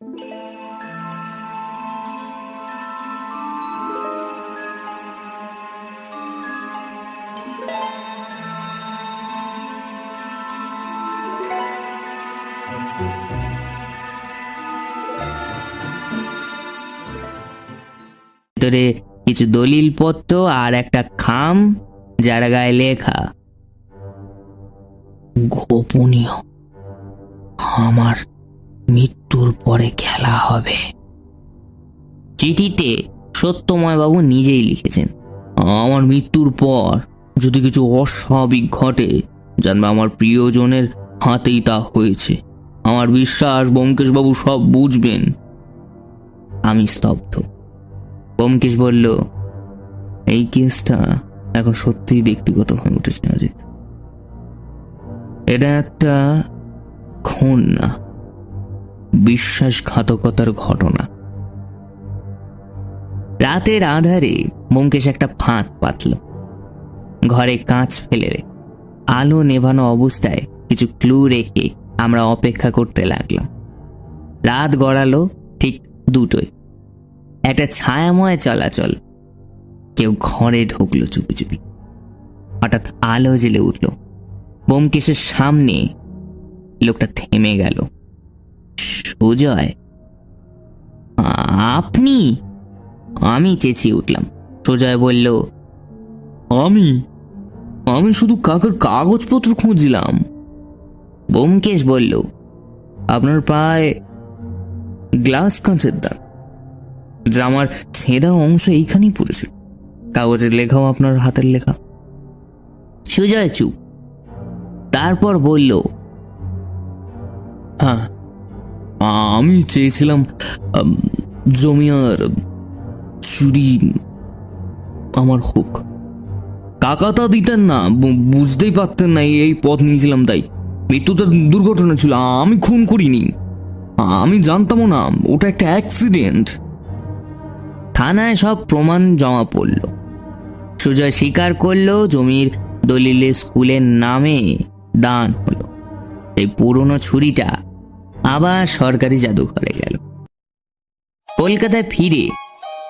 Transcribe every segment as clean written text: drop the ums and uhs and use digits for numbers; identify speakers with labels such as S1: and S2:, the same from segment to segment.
S1: ভিতরে কিছু দলিলপত্র আর একটা খাম, যার গায়ে লেখা গোপনীয়, আমার মৃত্যুর পরে খেলা হবে। চিঠিতে সত্যময় বাবু নিজেই লিখেছেন, আমার মৃত্যুর পর যদি কিছু অস্বাভাবিক ঘটে, জানবে আমার প্রিয়জনের হাতেই তা হয়েছে। আমার বিশ্বাস ব্যোমকেশ বাবু সব বুঝবেন। আমি স্তব্ধ। ব্যোমকেশ বলল, এই কেসটা এখন সত্যিই ব্যক্তিগত হয়ে উঠেছে অজিত। এটা একটা খুন না, বিশ্বাসঘাতকতার ঘটনা। রাতের আধারে ব্যোমকেশ একটা ফাঁদ পাতল। ঘরে কাঁচ ফেলে আলো নেভানো অবস্থায় কিছু ক্লু রেখে আমরা অপেক্ষা করতে লাগলাম। রাত গড়ালো ঠিক 2টোয়। একটা ছায়াময় চলাচল। কেউ ঘরে ঢুকলো চুপি চুপি। হঠাৎ আলো জ্বলে উঠল। ব্যোমকেশের সামনে লোকটা থেমে গেল। সুজয়, আপনি? আমি চেঁচিয়ে উঠলাম। সুজয় বলল, আমি শুধু কাকার কাগজপত্র খুঁজছিলাম। ব্যোমকেশ বলল, আপনার প্রায় গ্লাস কাঁচের দাগ, জামার ছেঁড়া অংশ এইখানেই পড়েছিল। কাগজের লেখাও আপনার হাতের লেখা। সুজয় চুপ। তারপর বলল, হ্যাঁ, আমি চেয়েছিলাম জমিয়ার চুরি আমার হোক। কাকা তা দিতেন না, বুঝতেই পারতেন না এই পথ নিয়েছিলাম, তাই মৃত্যুটা দুর্ঘটনা ছিল, আমি খুন করিনি। আমি জানতামও না, ওটা একটা অ্যাক্সিডেন্ট। থানায় সব প্রমাণ জমা পড়ল। সুজয় স্বীকার করলো জমির দলিলে স্কুলের নামে দান হলো। এই পুরনো ছুরিটা আবার সরকারি জাদুঘরে গেল। কলকাতায় ফিরে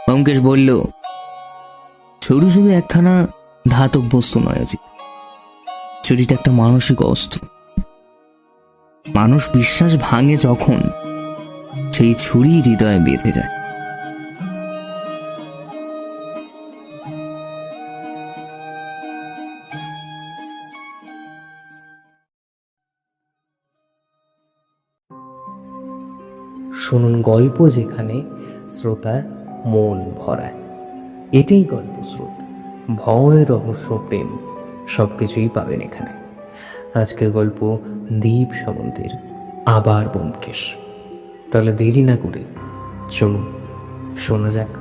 S1: ব্যোমকেশ বলল, ছুরি শুধু একখানা ধাতব বস্তু নয় অজিত, ছুরিটা একটা মানসিক অস্ত্র। মানুষ বিশ্বাস ভাঙে যখন, সেই ছুরি হৃদয়ে বেঁধে যায়।
S2: শুনুন গল্প যেখানে শ্রোতার মন ভরায়। এটাই গল্প স্রোত। ভয়, রহস্য, প্রেম সবকিছুই পাবেন এখানে। আজকের গল্প দীপ সামন্তের আবার ব্যোমকেশ। তাহলে দেরি না করে চলুন শোনা যাক।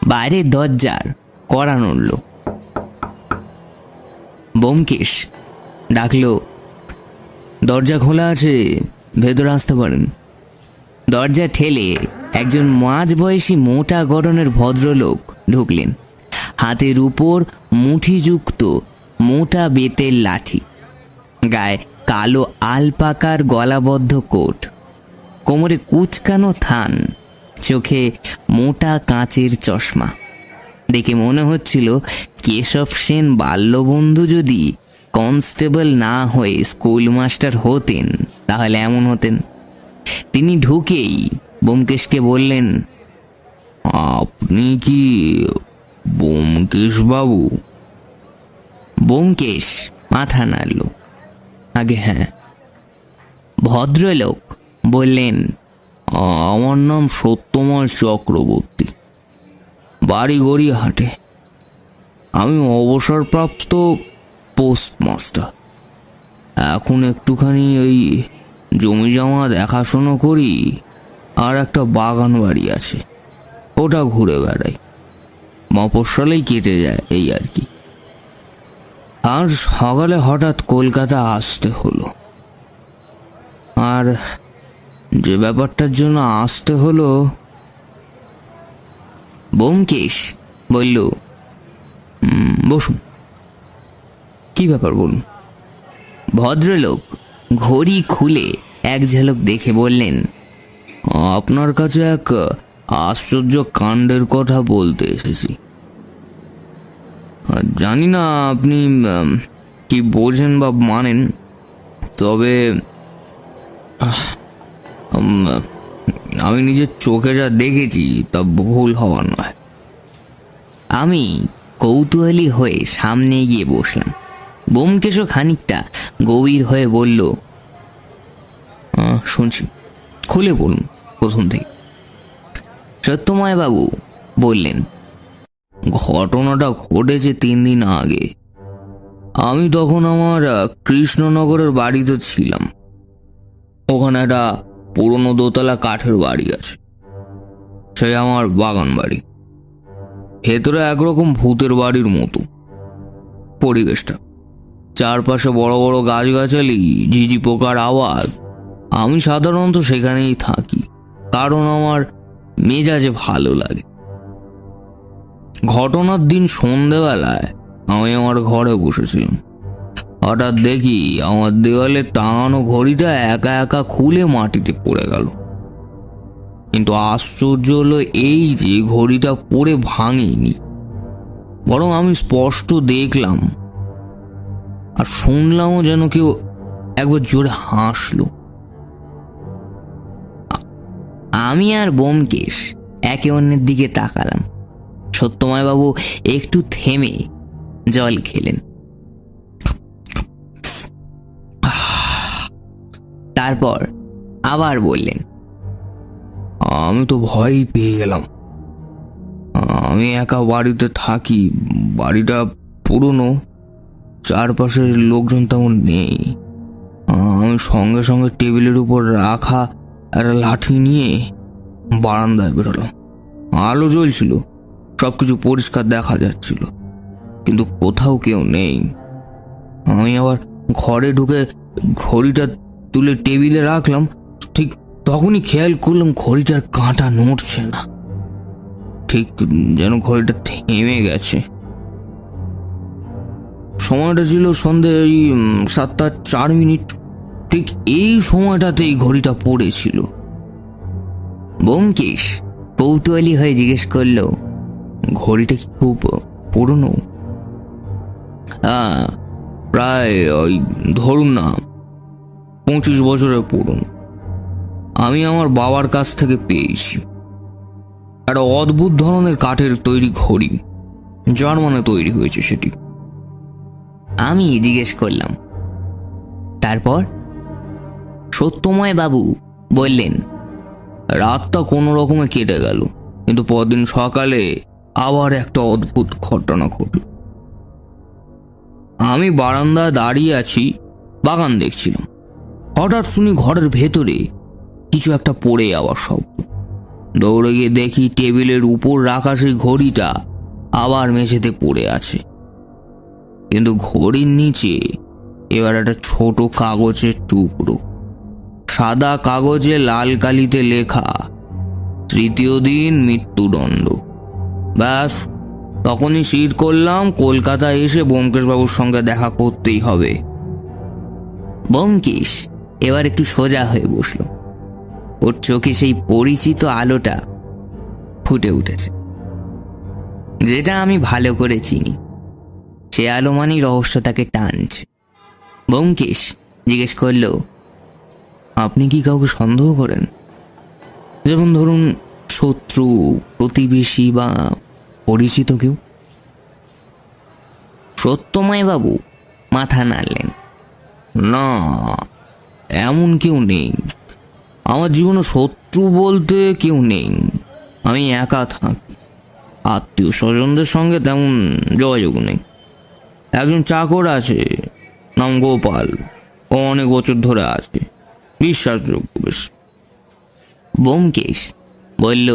S1: বাইরের দরজার কড়া নড়ল। ব্যোমকেশ ডাকলো, দরজা খোলা আছে, ভেতরে আসতে পারেন। দরজা ঠেলে একজন মাঝবয়সী মোটা গড়নের ভদ্রলোক ঢুকলেন। হাতের উপর মুঠিযুক্ত মোটা বেতের লাঠি, গায়ে কালো আলপাকার গলাবদ্ধ কোট, কোমরে কুচকানো থান, চোখে মোটা কাঁচের চশমা। দেখে মনে হচ্ছিল কেশব সেন বাল্যবন্ধু যদি কনস্টেবল না হয়ে স্কুল মাস্টার হতেন তাহলে এমন হতেন। তিনি ঢুকেই ব্যোমকেশকে বললেন, আপনি কি ব্যোমকেশ বাবু? ব্যোমকেশ মাথা নাড়ল, আগে হ্যাঁ। ভদ্রলোক বললেন, আমার নাম সত্যময় চক্রবর্তী, বাড়ি গড়িয়াহাটে। আমি অবসরপ্রাপ্ত পোস্টমাস্টার। এখন একটুখানি ওই জমি জমা দেখাশোনা করি, আর একটা বাগান বাড়ি আছে, ওটা ঘুরে বেড়াই। মফস্বলেই কেটে যায় এই আর কি। আর সকালে হঠাৎ কলকাতা আসতে হলো। আর যে ব্যাপারটার জন্য আসতে হলো। ব্যোমকেশ বলল, বসুন, কি ব্যাপার বলুন। ভদ্রলোক ঘড়ি খুলে এক ঝলক দেখে বললেন, আপনার কাছে এক আশ্চর্য কাণ্ডের কথা বলতে এসেছি। জানি না আপনি কি বোঝেন বা মানেন, তবে আমি নিজের চোখে যা দেখেছি তা ভুল হওয়ার নয়। আমি কৌতূহলী হয়ে সামনে গিয়ে বসলাম। ব্যোমকেশও খানিকটা গভীর হয়ে বলল, শুনছি, খুলে বলুন প্রথম থেকে। সত্যময় বাবু বললেন, ঘটনাটা ঘটেছে 3 দিন আগে। আমি তখন আমার কৃষ্ণনগরের বাড়িতে ছিলাম। ওখানে একটা পুরনো দোতলা কাঠের বাড়ি আছে, সেই আমার বাগান বাড়ি। ভেতরে একরকম ভূতের বাড়ির মতো পরিবেশটা, চারপাশে বড় বড় গাছগাছালি, ঝিঝি পোকার আওয়াজ। আমি সাধারণত সেখানেই থাকি, কারণ আমার মেজাজে ভালো লাগে। ঘটনার দিন সন্ধেবেলায় আমি আমার ঘরে বসেছিলাম। হঠাৎ দেখি আমার দেওয়ালে টাঙানো ঘড়িটা একা একা খুলে মাটিতে পড়ে গেল। কিন্তু আশ্চর্য হলো এই যে ঘড়িটা পড়ে ভাঙেনি, বরং আমি স্পষ্ট দেখলাম আর শুনলামও যেন কেউ একবার জোরে হাসলো। আমি আর ব্যোমকেশ একে অন্যের দিকে তাকালাম। সত্যময় বাবু একটু থেমে জল খেলেন, তারপর আবার বললেন, আমি তো ভয় পেয়ে গেলাম। আমি একা বাড়িতে থাকি, বাড়িটা পুরনো, চারপাশের লোকজন তেমন নেই। আমি সঙ্গে সঙ্গে টেবিলের উপর রাখা একটা লাঠি নিয়ে বারান্দায় বেরোলাম। আলো জ্বলছিল, সবকিছু পরিষ্কার দেখা যাচ্ছিল, কিন্তু কোথাও কেউ নেই। আমি আবার ঘরে ঢুকে ঘড়িটা তুলে টেবিলে রাখলাম। ঠিক তখনই খেয়াল করলাম ঘড়িটার কাঁটা নড়ছে না, ঠিক যেন ঘড়িটা থেমে গেছে। সময়টা ছিল সন্ধে 7:04। ঠিক এই সময়টাতেই ঘড়িটা পড়েছিল। ব্যোমকেশ কৌতূহলী হয়ে জিজ্ঞেস করলো, ঘড়িটা কি খুব পুরনো? হ্যাঁ, প্রায় ওই ধরুন না 25 বছরের পুরনো। আমি আমার বাবার কাছ থেকে পেয়েছি। একটা অদ্ভুত ধরনের কাঠের তৈরি ঘড়ি, জার্মানে তৈরি হয়েছে সেটি। আমি জিজ্ঞেস করলাম, তারপর? সত্যময় বাবু বললেন, রাতটা কোনো রকমে কেটে গেল, কিন্তু পরদিন সকালে আবার একটা অদ্ভুত ঘটনা ঘটল। আমি বারান্দায় দাঁড়িয়ে আছি, বাগান দেখছিলাম। হঠাৎ শুনি ঘরের ভেতরে কিছু একটা পড়ে যাওয়ার শব্দ। দৌড়ে গিয়ে দেখি টেবিলের উপর রাখা সেই ঘড়িটা আবার মেঝেতে পড়ে আছে, কিন্তু ঘড়ির নিচে এবার একটা ছোট কাগজের টুকরো। সাদা কাগজে লাল কালিতে লেখা, 3য় দিন মৃত্যুদণ্ড। ব্যাস, তখনই স্থির করলাম কলকাতায় এসে ব্যোমকেশবাবুর সঙ্গে দেখা করতেই হবে। ব্যোমকেশ এবার একটু সোজা হয়ে বসলো। ওর চোখে সেই পরিচিত আলোটা ফুটে উঠেছে, যেটা আমি ভালো করে চিনি। সে আলো মানেই রহস্য তাকে টানছে। ব্যোমকেশ জিজ্ঞেস করলো, আপনি কি কাউকে সন্দেহ করেন? যেমন ধরুন শত্রু, প্রতিবেশী বা পরিচিত কেউ? সত্যময় বাবু মাথা নাড়লেন, না, এমন কেউ নেই। আমার জীবনে শত্রু বলতে কেউ নেই। আমি একা থাকি, আত্মীয় স্বজনদের সঙ্গে তেমন যোগাযোগ নেই। একজন চাকর আছে, নাম গোপাল। ও অনেক বছর ধরে আছে, বিশ্বাসযোগ্য বেশ। ব্যোমকেশ বলল,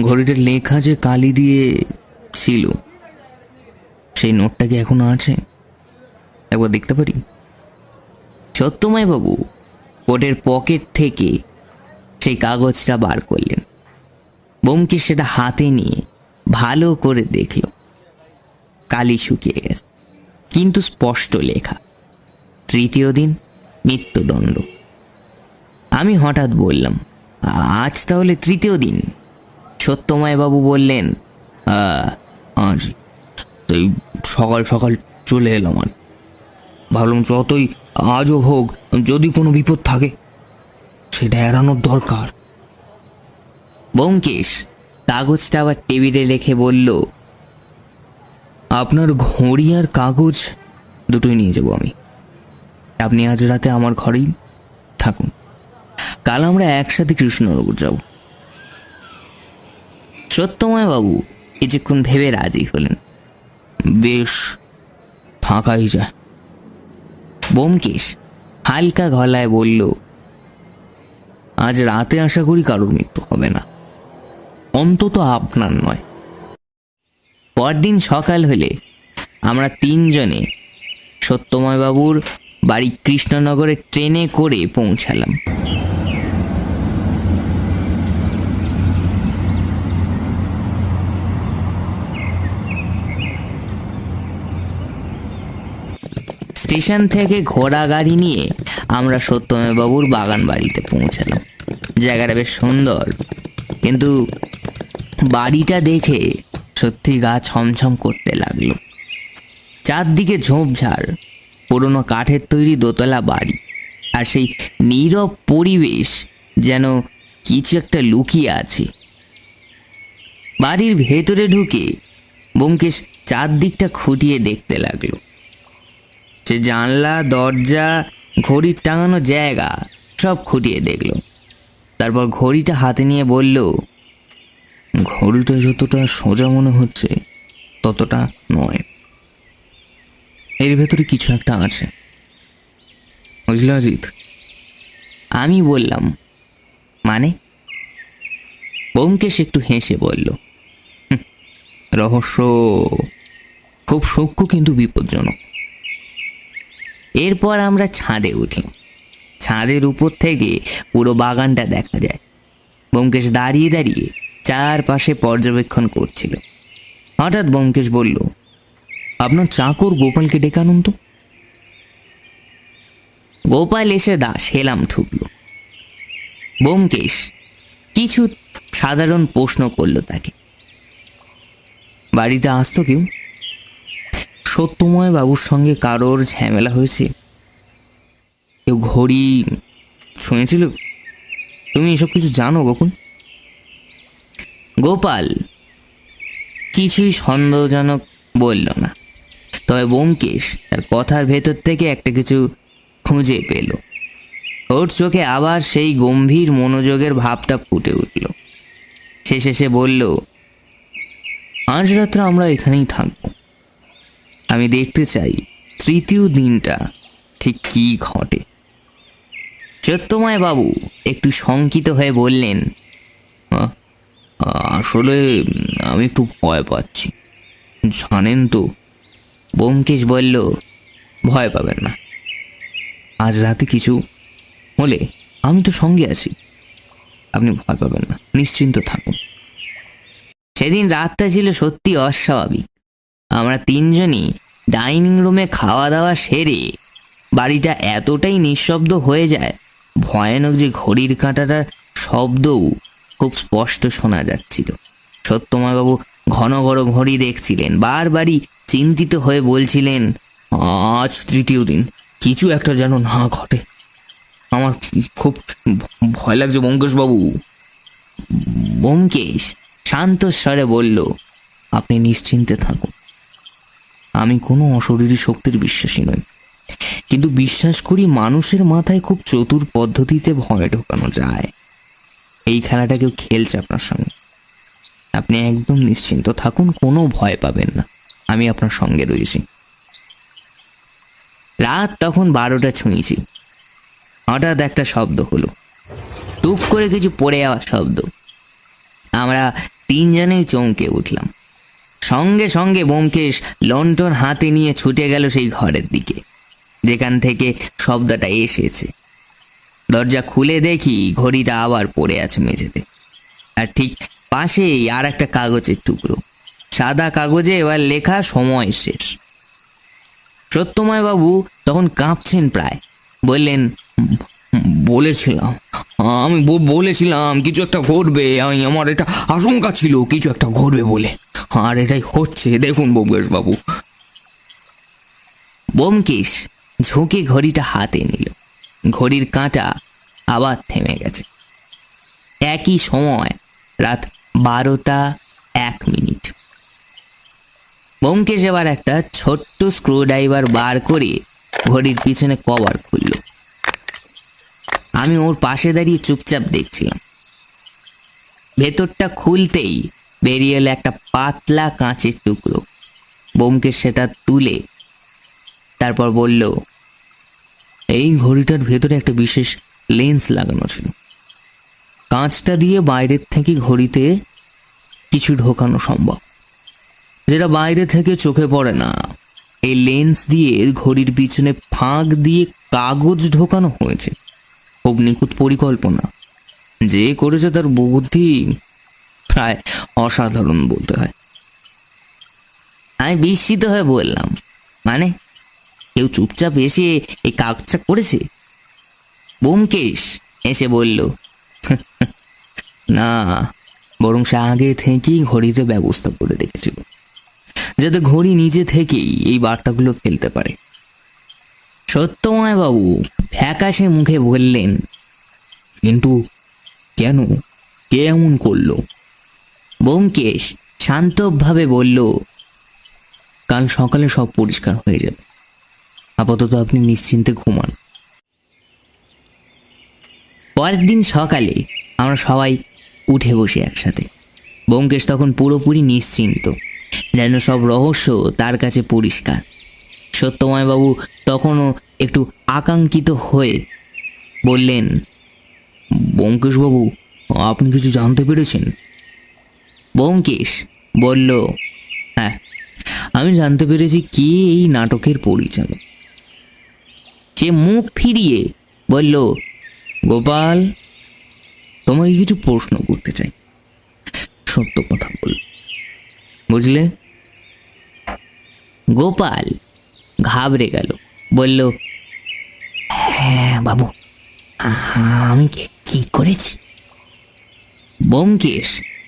S1: ঘড়িটার লেখা যে কালি দিয়ে ছিল, সেই নোটটা কি এখনো আছে? একবার দেখতে পারি? সত্যময় বাবু কোটের পকেট থেকে সেই কাগজটা বার করলেন। ব্যোমকেশ সেটা হাতে নিয়ে ভালো করে দেখল। কালি শুকিয়ে গেছে, কিন্তু স্পষ্ট লেখা, তৃতীয় দিন মৃত্যুদণ্ড। আমি হঠাৎ বললাম, আজ তাহলে তৃতীয় দিন? সত্যময় বাবু বললেন, আজ। তাই সকাল সকাল চলে এলাম। আর ভাবলাম যতই আজও হোক, যদি কোনো বিপদ থাকে সেটা এড়ানোর দরকার। ব্যোমকেশ কাগজটা আবার টেবিলে রেখে বলল, আপনার ঘড়ি আর কাগজ দুটোই নিয়ে যাব আমি। আপনি আজ রাতে আমার ঘরেই থাকুন, কাল আমরা একসাথে কৃষ্ণনগর যাব। সত্যময় বাবু কিছুক্ষণ ভেবে রাজি হলেন। বেশ, থাকাই যায়। ব্যোমকেশ হালকা গলায় বলল, আজ রাতে আশা করি কারোর মৃত্যু হবে না, অন্তত আপনার নয়। পরদিন সকাল হলে আমরা তিনজনে সত্যময় বাবুর বাড়ি কৃষ্ণনগরে ট্রেনে করে পৌঁছালাম। স্টেশন থেকে ঘোড়া গাড়ি নিয়ে আমরা সত্যময় বাবুর বাগান বাড়িতে পৌঁছালাম। জায়গাটা বেশ সুন্দর, কিন্তু বাড়িটা দেখে সত্যি গা ছমছম করতে লাগলো। চারদিকে ঝোপঝাড়, পুরনো কাঠের তৈরি দোতলা বাড়ি, আর সেই নীরব পরিবেশ যেন কিছু একটা লুকিয়ে আছে। বাড়ির ভেতরে ঢুকে ব্যোমকেশ চারদিকটা খুঁটিয়ে দেখতে লাগলো। সে জানলা, দরজা, ঘড়ির টাঙানো জায়গা সব খুঁটিয়ে দেখলো। তারপর ঘড়িটা হাতে নিয়ে বলল, ঘড়িটা যতটা সোজা মনে হচ্ছে ততটা নয়, এর ভেতরে কিছু একটা আছে, বুঝলে অজিত? আমি বললাম, মানে? ব্যোমকেশ একটু হেসে বলল, রহস্য খুব সূক্ষ্ম কিন্তু বিপজ্জনক। এরপর আমরা ছাদে উঠলাম। ছাদের উপর থেকে পুরো বাগানটা দেখা যায়। ব্যোমকেশ দাঁড়িয়ে দাঁড়িয়ে চারপাশে পর্যবেক্ষণ করছিল। হঠাৎ ব্যোমকেশ বলল, আপনার চাকর গোপালকে ডেকে আনুন তো। গোপাল এসে সেলাম ঠুকলো। ব্যোমকেশ কিছু সাধারণ প্রশ্ন করলো তাকে। বাড়িতে আসতো কেউ? সত্যময় বাবুর সঙ্গে কারোর ঝামেলা হয়েছে? কেউ ঘড়ি শুনেছিল? তুমি এসব কিছু জানো গোকুল? গোপাল কিছুই সন্দেহজনক বলল না, তবে ব্যোমকেশ তার কথার ভেতর থেকে একটা কিছু খুঁজে পেল। ওর চোখে আবার সেই গম্ভীর মনোযোগের ভাবটা ফুটে উঠল। শেষে সে বলল, আজ রাত্রে আমরা এখানেই থাকবো। আমি দেখতে চাই তৃতীয় দিনটা ঠিক কি ঘটে। সত্যময় বাবু একটু শঙ্কিত হয়ে বললেন, আসলে আমি একটু ভয় পাচ্ছি, জানেন তো। ব্যোমকেশ বলল, ভয় পাবেন না, আজ রাতে কিছু হলে আমি তো সঙ্গে আছি, আপনি ভয় পাবেন না, নিশ্চিন্ত থাকুন। সেদিন রাতটা ছিল সত্যি অস্বাভাবিক। আমরা তিনজনই ডাইনিং রুমে খাওয়া দাওয়া সেরে বাড়িটা এতটাই নিঃশব্দ হয়ে যায়, ভয়ানক যে ঘড়ির কাঁটাটার শব্দও খুব স্পষ্ট শোনা যাচ্ছিল। সত্যময়বাবু ঘন ঘন ঘড়ি দেখছিলেন, বারবারই চিন্তিত হয়ে বলছিলেন, আজ তৃতীয় দিন, কিছু একটা যেন না ঘটে। আমার খুব ভয় লাগছে ব্যোমকেশবাবু। ব্যোমকেশ শান্ত স্বরে বলল, আপনি নিশ্চিন্তে থাকুন, আমি কোনো অশরীরী শক্তির বিশ্বাসী নই, কিন্তু বিশ্বাস করি মানুষের মাথায় খুব চতুর পদ্ধতিতে ভয় ঢোকানো যায়। এই খেলাটা কেউ খেলছে আপনার সঙ্গে, আপনি একদম নিশ্চিন্ত থাকুন, কোনো ভয় পাবেন না, আমি আপনার সঙ্গে রয়েছি। রাত তখন 12টা ছুঁইছি। হঠাৎ একটা শব্দ হলো, টুক করে কিছু পড়ে যাওয়ার শব্দ। আমরা তিনজনেই চমকে উঠলাম। সঙ্গে সঙ্গে ব্যোমকেশ লণ্ঠন হাতে নিয়ে ছুটে গেল সেই ঘরের দিকে যেখান থেকে শব্দটা এসেছে। দরজা খুলে দেখি ঘড়িটা আবার পড়ে আছে মেঝেতে, আর ঠিক পাশেই আর একটা কাগজের টুকরো। সাদা কাগজে এবার লেখা সময় শেষ। সত্যময় বাবু তখন কাঁপছেন প্রায়। বললেন, বলেছিলাম বলেছিলাম কিছু একটা ঘটবে, আমার এটা আশঙ্কা ছিল কিছু একটা ঘটবে বলে, আর এটাই হচ্ছে দেখুন ব্যোমকেশ বাবু। ব্যোমকেশ ঝুঁকে ঘড়িটা হাতে নিল। ঘড়ির কাঁটা আবার থেমে গেছে। একই সময় রাত 12:01। ব্যোমকেশ এবার একটা ছোট্ট স্ক্রুড্রাইভার বার করে ঘড়ির পিছনে কভার খুলল। আমি ওর পাশে দাঁড়িয়ে চুপচাপ দেখছিলাম। ভেতরটা খুলতেই বেরিয়ে এলো একটা পাতলা কাঁচের টুকরো। ব্যোমকেশ সেটা তুলে তারপর বলল, এই ঘড়িটার ভেতরে একটা বিশেষ লেন্স লাগানো ছিল। কাঁচটা দিয়ে বাইরের থেকে ঘড়িতে কিছু ঢোকানো সম্ভব, যেটা বাইরে থেকে চোখে পড়ে না। এই লেন্স দিয়ে ঘড়ির পিছনে ফাঁক দিয়ে কাগজ ঢোকানো হয়েছে। খুব নিখুঁত পরিকল্পনা। যে করেছে তার বুদ্ধি প্রায় অসাধারণ বলতে হয়। আমি বিস্মিত হয়ে বললাম, মানে কেউ চুপচাপ এসে এই কাজটা করেছে? ব্যোমকেশ এসে বলল, না, বরং সে আগে থেকেই ঘড়িতে ব্যবস্থা করে রেখেছিল, যাতে ঘড়ি নিজে থেকেই এই বার্তাগুলো ফেলতে পারে। সত্যময় বাবু ফ্যাকাশে মুখে বললেন, কিন্তু কেন, কে এমন করলো? ব্যোমকেশ শান্তভাবে বলল, কাল সকালে সব পরিষ্কার হয়ে যাবে। আপাতত আপনি নিশ্চিন্তে ঘুমান। পরের দিন সকালে আমরা সবাই উঠে বসি একসাথে। ব্যোমকেশ তখন পুরোপুরি নিশ্চিন্ত, যেন সব রহস্য তার কাছে পরিষ্কার। সত্যময়বাবু তখনও একটু আকাঙ্ক্ষিত হয়ে বললেন, ব্যোমকেশবাবু, আপনি কিছু জানতে পেরেছেন? ব্যোমকেশ বলল, হ্যাঁ, আমি জানতে পেরেছি কে এই নাটকের পরিচালক। সে মুখ ফিরিয়ে বলল, গোপাল, তোমাকে কিছু প্রশ্ন করতে চাই, সত্য কথা বল, বুঝলে? গোপাল ঘাবড়ে গেল, বলল, হ্যাঁ বাবু, আমি কি করেছি? ব্যোমকেশ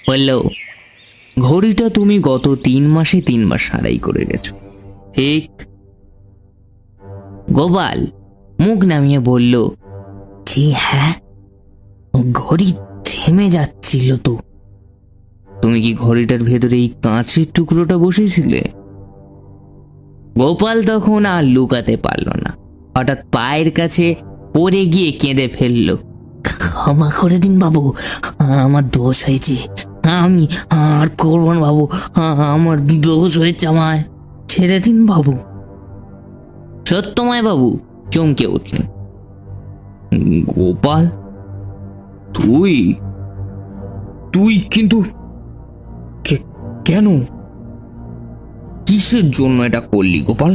S1: বলল, ঘড়িটা তুমি গত 3 মাসে 3 বার সারাই করে গেছো, ঠিক? গোপাল মুখ নামিয়ে বলল, জি হ্যাঁ, ঘড়ি থেমে যাচ্ছিল তো। তুমি কি ঘড়িটার ভেতরে এই কাঁচের টুকরোটা বসেছিলে? গোপাল তখন আর লুকাতে পারল না, হঠাৎ পায়ের কাছে পড়ে গিয়ে কেঁদে ফেলল। ক্ষমা করে দিন বাবু, আমার দোষ হয়েছে, আমি আর করব না বাবু, আমার দোষ হয়েছে, আমায় ছেড়ে দিন বাবু। সত্যময় বাবু চমকে উঠলেন। গোপাল, তুই তুই কিন্তু কেন, কিসের জন্য এটা করলি গোপাল?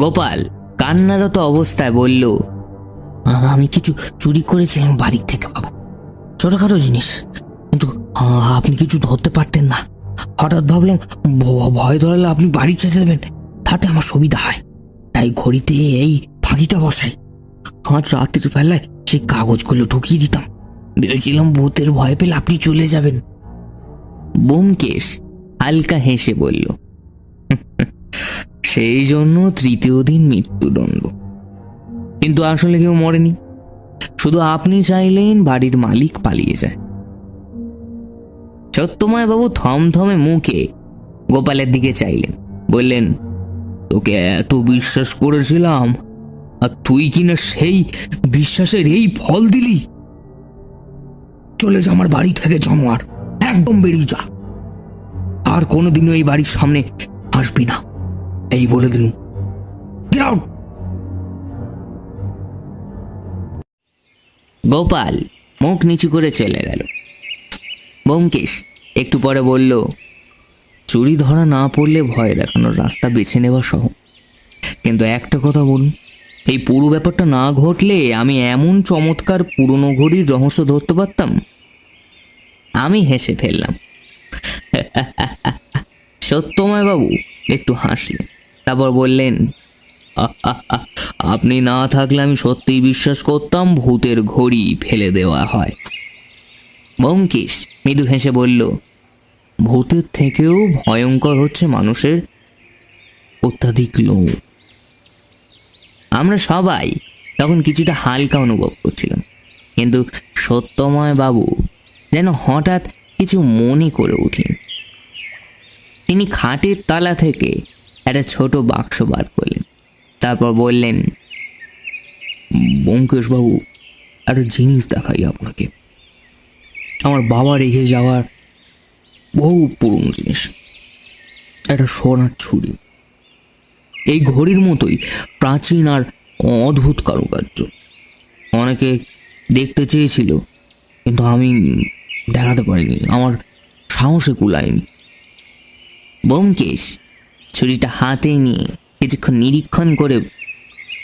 S1: গোপাল কান্নারত অবস্থায় বলল, আমি কিছু চুরি করেছিলাম বাড়ি থেকে বাবু, ছোটখাটো জিনিস, কিন্তু আপনি কিছু ধরতে পারতেন না। হঠাৎ ভাবলাম ভয় ধরালে আপনি বাড়ি ছেড়ে দেবেন, তাতে আমার সুবিধা হয়, তাই ঘড়িতে এই ফাঁকিটা বসাই। আজ রাত্রির বেলায় সেই কাগজগুলো ঢুকিয়ে দিতাম, ভেবেছিলাম ভূতের ভয় পেলে আপনি চলে যাবেন। ব্যোমকেশ হালকা হেসে বলল, সেই জন্য 3য় দিন মৃত্যুদণ্ড। কিন্তু আসলে কেউ মরেনি, শুধু আপনি চাইলেন বাড়ির মালিক পালিয়ে যায়। সত্যময় বাবু থমথমে মুখে গোপালের দিকে চাইলেন, বললেন, তোকে এত বিশ্বাস করেছিলাম, আর তুই কিনা সেই বিশ্বাসের এই ফল দিলি। চলে যা আমার বাড়ি থেকে জানোয়ার, একদম বেরিয়ে যা, আর কোনোদিনও এই বাড়ির সামনে আসবি না, এই বলে দিলুম। Get out. গোপাল মুখ নিচু করে চলে গেল। ব্যোমকেশ একটু পরে বলল, চুরি ধরা না পড়লে ভয় দেখানোর রাস্তা বেছে নেওয়া সহ, কিন্তু একটা কথা বলুন, এই পুরো ব্যাপারটা না ঘটলে আমি এমন চমৎকার পুরনো ঘড়ির রহস্য ধরতে পারতাম। আমি হেসে ফেললাম। সত্যময় বাবু একটু হাসলেন, তারপর বললেন, আপনি না থাকলে আমি সত্যিই বিশ্বাস করতাম ভূতের ঘড়ি ফেলে দেওয়া হয়। ব্যোমকেশ মৃদু হেসে বলল, ভূতের থেকেও ভয়ঙ্কর হচ্ছে মানুষের অত্যাধিক লোভ। আমরা সবাই তখন কিছুটা হালকা অনুভব করছিলাম, কিন্তু সত্যময় বাবু যেন হঠাৎ কিছু মনে করে উঠলেন। তিনি খাটের তলা থেকে একটা ছোট বাক্স বার করলেন, তারপর বললেন, ব্যোমকেশ বাবু, একটা জিনিস দেখাই আপনাকে। আমার বাবা রেখে যাওয়ার বহু পুরনো জিনিস, একটা সোনার ছুরি। এই ঘড়ির মতোই প্রাচীন আর অদ্ভুত কারুকার্য। অনেকে দেখতে চেয়েছিল, কিন্তু আমি দেখাতে পারিনি, আমার সাহসে কুলায়নি। ব্যোমকেশ ছুরিটা হাতে নিয়ে কিছুক্ষণ নিরীক্ষণ করে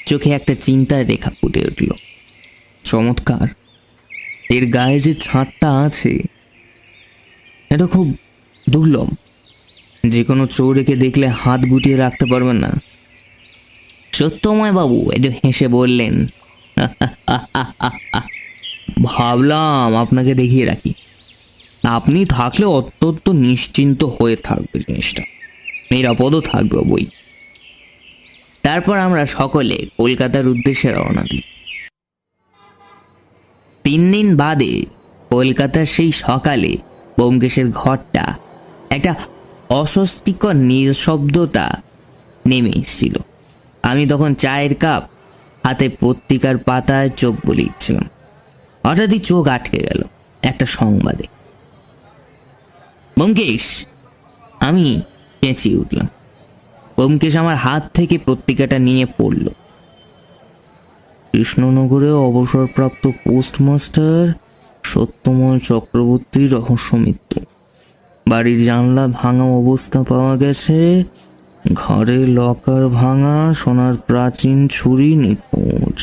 S1: চোখে একটা চিন্তার রেখা ফুটে উঠল। চমৎকার, এর গায়ে যে ছাঁটটা আছে এটা খুব দুর্লভ। যে কোনো চোরেকে দেখলে হাত গুটিয়ে রাখতে পারবেন না। সত্যময় বাবু একটু হেসে বললেন, ভাবলাম আপনাকে দেখিয়ে রাখি, আপনি থাকলে অত্যন্ত নিশ্চিন্ত হয়ে থাকবে, জিনিসটা নিরাপদও থাকবে বই। তারপর আমরা সকলে কলকাতার উদ্দেশ্যে রওনা দিই। 3 দিন বাদে কলকাতার সেই সকালে ব্যোমকেশের ঘরটা একটা অস্বস্তিকর নিঃশব্দতা নেমে এসেছিল। আমি তখন চায়ের কাপ হাতে পত্রিকার পাতায় চোখ বুলিয়েছিলাম। হঠাৎই চোখ আটকে গেল একটা সংবাদে। ব্যোমকেশ, আমি চেঁচিয়ে উঠলাম। ব্যোমকেশ আমার হাত থেকে পত্রিকাটা নিয়ে পড়ল। কৃষ্ণনগরে অবসরপ্রাপ্ত পোস্টমাস্টার সত্যময় চক্রবর্তীর রহস্য মৃত্যু। বাড়ির জানলা ভাঙা অবস্থা পাওয়া গেছে, ঘরের লকার ভাঙা, সোনার প্রাচীন ছুরি নিখোঁজ।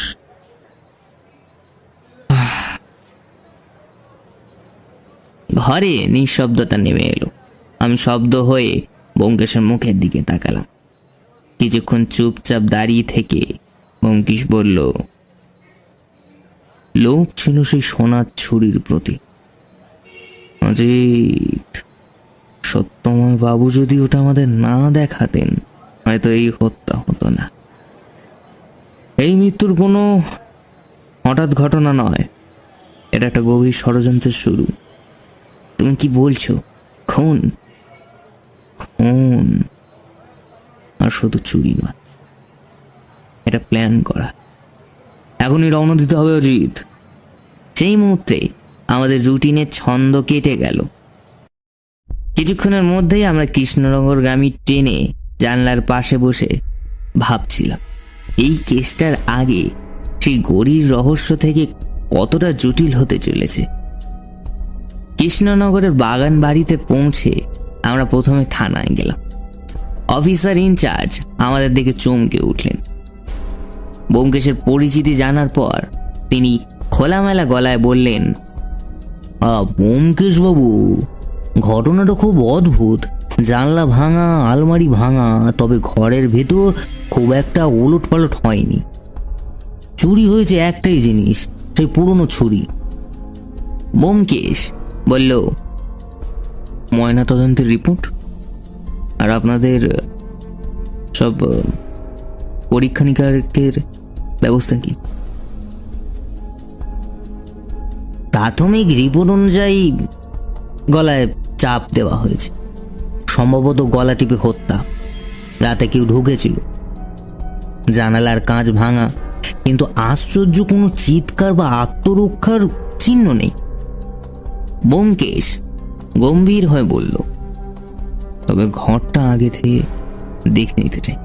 S1: ঘরে নিঃশব্দতা নেমে এলো। আমি শব্দ হয়ে ব্যোমকেশের মুখের দিকে তাকালাম। কিছুক্ষণ চুপচাপ দাঁড়িয়ে থেকে ব্যোমকেশ বলল, লোভ ছিল সেই সোনার ছুরির প্রতি। অজিত, সত্যময় বাবু যদি ওটা আমাদের না দেখাতেন, হয়তো এই হত্যা হতো না। এই মৃত্যুর কোনো হঠাৎ ঘটনা নয়, এটা একটা গভীর ষড়যন্ত্রের শুরু। তুমি কি বলছো? খুন? খুন আর শুধু চুরি নয়, এটা প্ল্যান করা। এখনই রওনা দিতে হবে অজিত। সেই মুহূর্তে আমাদের রুটিনের ছন্দ কেটে গেল। কিছুক্ষণের মধ্যেই আমরা কৃষ্ণনগরগামী ট্রেনে জানলার পাশে বসে ভাবছিলাম, এই কেসটার আগে সেই গড়ির রহস্য থেকে কতটা জটিল হতে চলেছে। কৃষ্ণনগরের বাগান বাড়িতে পৌঁছে আমরা প্রথমে থানায় গেলাম। অফিসার ইনচার্জ আমাদের দিকে চমকে উঠলেন। ব্যোমকেশের পরিচিতি জানার পর তিনি খোলামেলা গলায় বললেন, ব্যোমকেশ বাবু, ঘটনাটা খুব অদ্ভুত। জানলা ভাঙা, আলমারি ভাঙা, তবে ঘরের ভেতর খুব একটা ওলটপালট হয়নি। চুরি হয়েছে একটাই জিনিস, সেই পুরনো ছুরি। ব্যোমকেশ বলল, ময়নাতদন্তের রিপোর্ট আর আপনাদের সব পরীক্ষা নিরীক্ষার ব্যবস্থা কি? প্রাথমিক রিপোর্ট অনুযায়ী গলায় চাপ দেওয়া হয়েছে, সম্ভবত গলা টিপে হত্যা। রাতে কেউ ঢুকেছিল। জানালার কাঁচ ভাঙা, কিন্তু আশ্চর্য কোনো চিৎকার বা আত্মরক্ষার চিহ্ন নেই। ব্যোমকেশ গম্ভীর হয়ে বলল, তবে ঘরটা আগে থেকে দেখে নিতে চাই।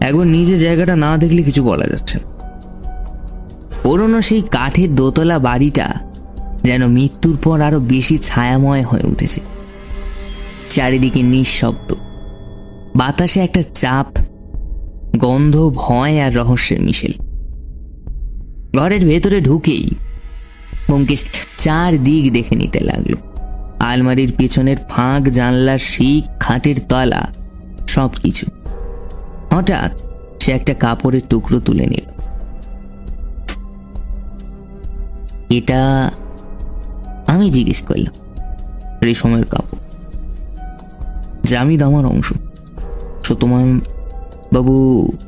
S1: একবার নিজে জায়গাটা না দেখলে কিছু বলা যাচ্ছে না। পুরনো সেই কাঠের দোতলা বাড়িটা যেন মৃত্যুর পর আরো বেশি ছায়াময় হয়ে উঠেছে। চারিদিকে নিঃশব্দ, বাতাসে একটা চাপ, গন্ধ, ভয় আর রহস্যের মিশেল। ঘরের ভেতরে ঢুকেই ব্যোমকেশ চারদিক দেখে নিতে লাগলো। আলমারির পিছনের ফাঁক, জানলার শিক, খাটের তলা, সব কিছু। হঠাৎ সে একটা কাপড়ের টুকরো তুলে নিল। এটা? আমি জিজ্ঞেস করলাম। রেশমের কাপড়, জামিদ আমার অংশ। সত্যময় বাবু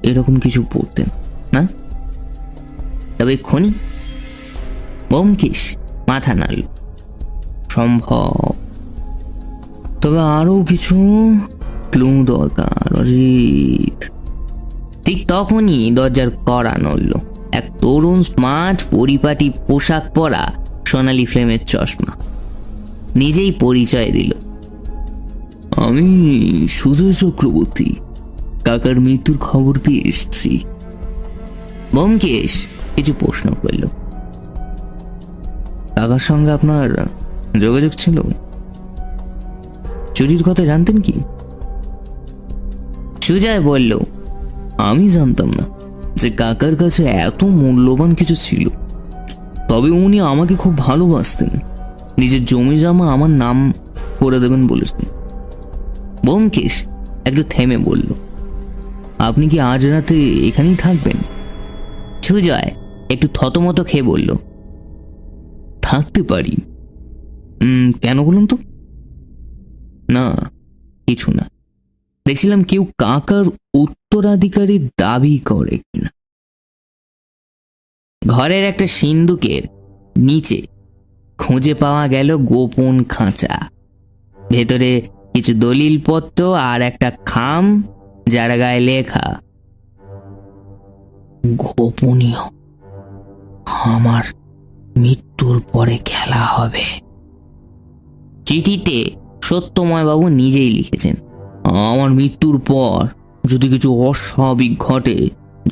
S1: এরকম কিছু পড়তেন না? তবে এক্ষুনি ব্যোমকেশ মাথা নাড়ল। সম্ভব, তবে আরো কিছু ক্লু দরকার অজিত। ঠিক তখনই দরজার কড়া নড়ল। এক তরুণ স্মার্ট পরিপাটি পোশাক পরা, সোনালি ফ্রেমের চশমা, নিজেই পরিচয় দিল। আমি সুজয় চক্রবর্তী, কাকার মৃত্যুর খবর পেয়ে এসেছি। ব্যোমকেশ কিছু প্রশ্ন করল। কাকার সঙ্গে আপনার যোগাযোগ ছিল? চুরির কথা জানতেন কি? সুজয় বলল, আমি জানতাম না যে কাকার কাছে এত মূল্যবান কিছু ছিল। তবে উনি আমাকে খুব ভালোবাসতেন, নিজের জমি জমা আমার নাম করে দেবেন বলেছেন। ব্যোমকেশ একটু থেমে বলল, আপনি কি আজ রাতে এখানেই থাকবেন? সুজয় একটু থতমত খেয়ে বলল, থাকতে পারি। কেন বলুন তো? না, কিছু না। দেখছিলাম কেউ কাকার উত্তরাধিকারীর দাবি করে কিনা। ঘরের একটা সিন্দুকের নিচে খুঁজে পাওয়া গেল গোপন খাঁচা। ভেতরে কিছু দলিলপত্র আর একটা খাম, যার গায়ে লেখা, গোপনীয়, আমার মৃত্যুর পরে খেলা হবে। চিঠিতে সত্যময় বাবু নিজেই লিখেছেন, আমার মৃত্যুর পর যদি কিছু অস্বাভাবিক ঘটে,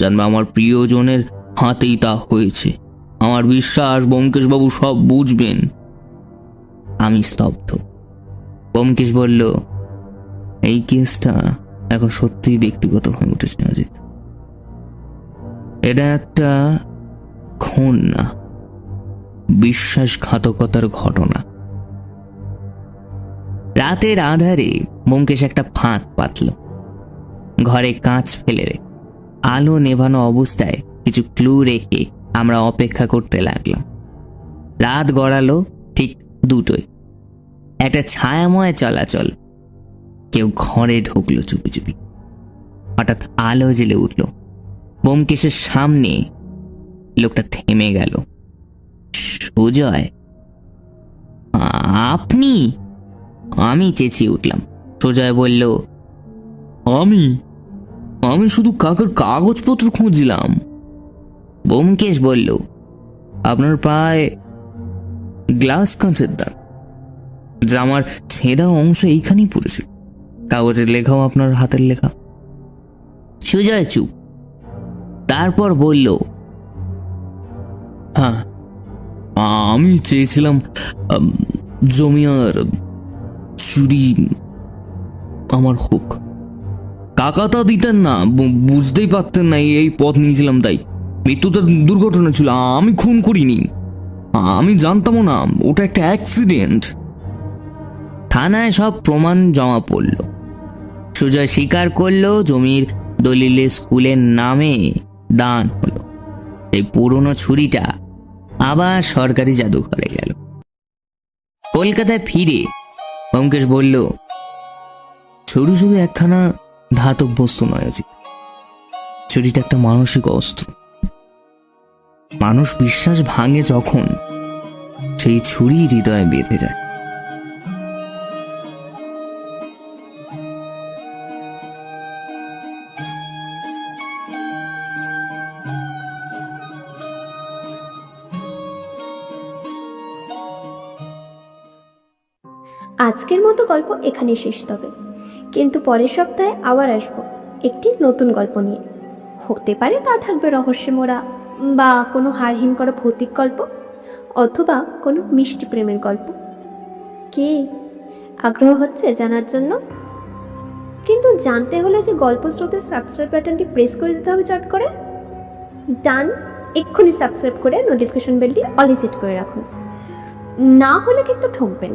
S1: জানবে আমার প্রিয়জনের হাতেই তা হয়েছে। আমার বিশ্বাস ব্যোমকেশ বাবু সব বুঝবেন। আমি স্তব্ধ। ব্যোমকেশ বলল, এই কেসটা এখন সত্যিই ব্যক্তিগত হয়ে উঠেছে অজিত। এটা একটা খুন না, বিশ্বাসঘাতকতার ঘটনা। রাতের আধারে ব্যোমকেশ একটা ফাঁক পাতল। ঘরে কাঁচ ফেলে আলো নেভানো অবস্থায় কিছু ক্লু রেখে আমরা অপেক্ষা করতে লাগলাম। রাত গড়ালো ঠিক 2টোয়। একটা ছায়াময় চলাচল। কেউ ঘরে ঢুকলো চুপি চুপি। হঠাৎ আলো জ্বলে উঠল। ব্যোমকেশের সামনে লোকটা থেমে গেল। সুজয়, আপনি? আমি চেঁচিয়ে উঠলাম। সুজয় বলল, আমি শুধু কাকার কাগজপত্র খুঁজছিলাম। ব্যোমকেশ বলল, আপনার প্রায় গ্লাস কাঁচের দাগ, যা আমার ছেঁড়া অংশ এইখানেই পড়েছিল। কাগজের লেখাও আপনার হাতের লেখা। সুজয় চুপ। তারপর বলল, হ্যাঁ, আমি চেয়েছিলাম জমিয়ার চুরি আমার হোক। কাকা তা দিতেন না, বুঝতেই পারতেন না এই পথ নিয়েছিলাম, তাই মৃত্যুটা দুর্ঘটনা ছিল, আমি খুন করিনি। আমি জানতামও না, ওটা একটা অ্যাক্সিডেন্ট। থানায় সব প্রমাণ জমা পড়ল। সুজয় স্বীকার করলো জমির দলিলে স্কুলের নামে দান হলো। এই পুরনো ছুরিটা আবার সরকারি জাদুঘরে গেল। কলকাতায় ফিরে ব্যোমকেশ বলল, ছুরি শুধু একখানা ধাতব বস্তু নয় অজিত, ছুরিটা একটা মানসিক অস্ত্র। মানুষ বিশ্বাস ভাঙে যখন, সেই ছুরি হৃদয়ে বেঁধে যায়।
S3: আজকের মতো গল্প এখানে শেষ, তবে কিন্তু পরের সপ্তাহে আবার আসবো একটি নতুন গল্প নিয়ে। হতে পারে তা থাকবে রহস্যে মোড়া, বা কোনো হাড়হিম করা ভৌতিক গল্প, অথবা কোনো মিষ্টি প্রেমের গল্প। কি আগ্রহ হচ্ছে জানার জন্য? কিন্তু জানতে হলে যে গল্প স্রোতের সাবস্ক্রাইব বাটনটি প্রেস করে দিতে হবে চট করে। ডান, এক্ষুনি সাবস্ক্রাইব করে নোটিফিকেশন বেলটি অলে সেট করে রাখুন, না হলে কিন্তু ঠকবেন।